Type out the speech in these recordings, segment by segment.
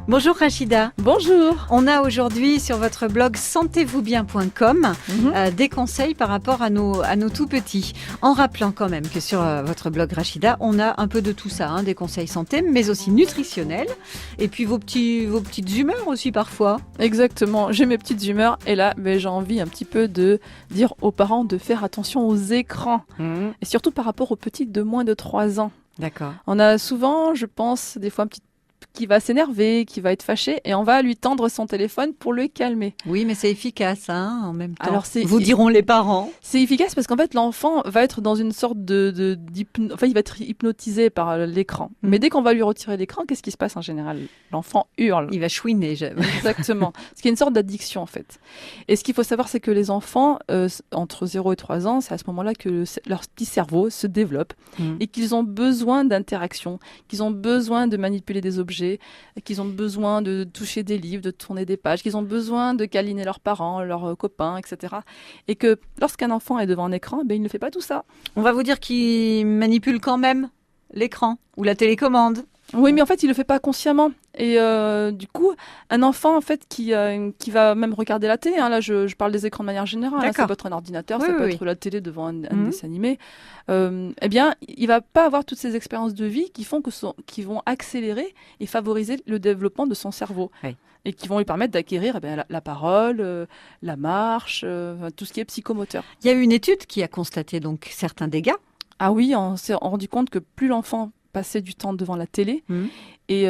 Bonjour Rachida. Bonjour. On a aujourd'hui sur votre blog sentezvousbien.com des conseils par rapport à nos tout petits. En rappelant quand même que sur votre blog Rachida, on a un peu de tout ça, des conseils santé, mais aussi nutritionnels. Et puis vos petites humeurs aussi parfois. Exactement, j'ai mes petites humeurs et là j'ai envie un petit peu de dire aux parents de faire attention aux écrans. Et surtout par rapport aux petites de moins de 3 ans. D'accord. On a souvent, je pense, des fois un petit qui va s'énerver, qui va être fâché, et on va lui tendre son téléphone pour le calmer. Oui, mais c'est efficace, en même temps. Alors, vous diront les parents. C'est efficace parce qu'en fait, l'enfant va être dans une sorte il va être hypnotisé par l'écran. Mais dès qu'on va lui retirer l'écran, qu'est-ce qui se passe en général ? L'enfant hurle. Il va chouiner. Exactement. Ce qui est une sorte d'addiction, en fait. Et ce qu'il faut savoir, c'est que les enfants, entre 0 et 3 ans, c'est à ce moment-là que leur petit cerveau se développe et qu'ils ont besoin d'interaction, qu'ils ont besoin de manipuler des objets, qu'ils ont besoin de toucher des livres, de tourner des pages, qu'ils ont besoin de câliner leurs parents, leurs copains, etc. Et que lorsqu'un enfant est devant un écran, il ne fait pas tout ça. On va vous dire qu'il manipule quand même l'écran ou la télécommande. Oui, mais en fait, il le fait pas consciemment. Et du coup, un enfant en fait qui va même regarder la télé, là je parle des écrans de manière générale, ça peut être un ordinateur, ça peut être la télé devant un dessin animé, eh bien, il va pas avoir toutes ces expériences de vie qui vont accélérer et favoriser le développement de son cerveau. Oui. Et qui vont lui permettre d'acquérir la parole, la marche, tout ce qui est psychomoteur. Il y a eu une étude qui a constaté donc certains dégâts. Ah oui, on s'est rendu compte que plus l'enfant passait du temps devant la télé et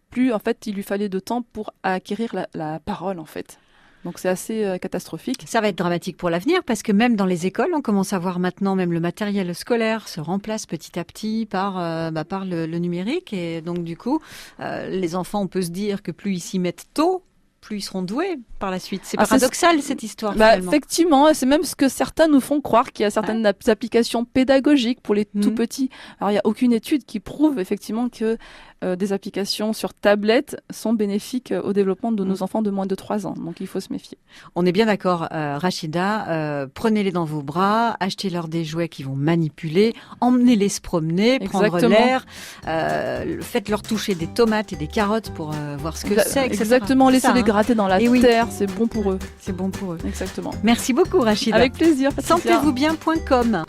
plus en fait il lui fallait de temps pour acquérir la parole en fait. Donc c'est assez catastrophique. Ça va être dramatique pour l'avenir parce que même dans les écoles, on commence à voir maintenant même le matériel scolaire se remplace petit à petit par le numérique et donc du coup les enfants, on peut se dire que plus ils s'y mettent tôt, plus ils seront doués par la suite. C'est paradoxal cette histoire. Effectivement, c'est même ce que certains nous font croire qu'il y a certaines applications pédagogiques pour les tout petits. Alors il n'y a aucune étude qui prouve effectivement que des applications sur tablette sont bénéfiques au développement de nos enfants de moins de 3 ans. Donc il faut se méfier. On est bien d'accord, Rachida, prenez-les dans vos bras, achetez-leur des jouets qui vont manipuler, emmenez-les se promener, prendre l'air, faites-leur toucher des tomates et des carottes pour voir ce que c'est. Exactement, laissez-les gratter dans la terre, c'est bon pour eux. C'est bon pour eux. Exactement. Merci beaucoup Rachida. Avec plaisir. Sentezvousbien.com